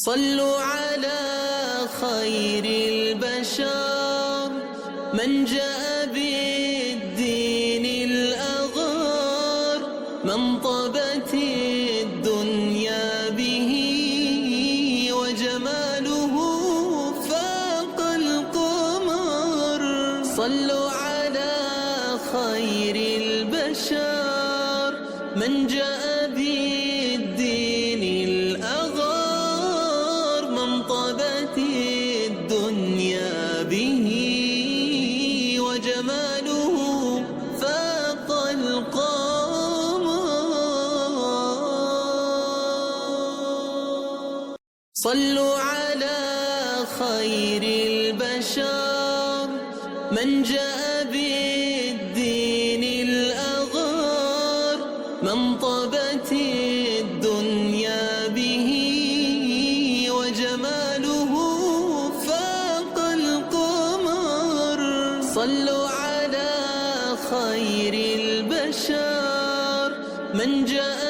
صلوا على خير البشر من جاء بالدين الأغار، من طابت الدنيا به وجماله فاق القمر. صلوا على خير البشر من جاء بالدين الأغار، من طابت الدنيا به وجماله فاق القمر. صلوا على خير البشر من جاء بالدين الأغار، من طابت الدنيا به وجماله فاق القمر. صلوا على خير البشر من جاء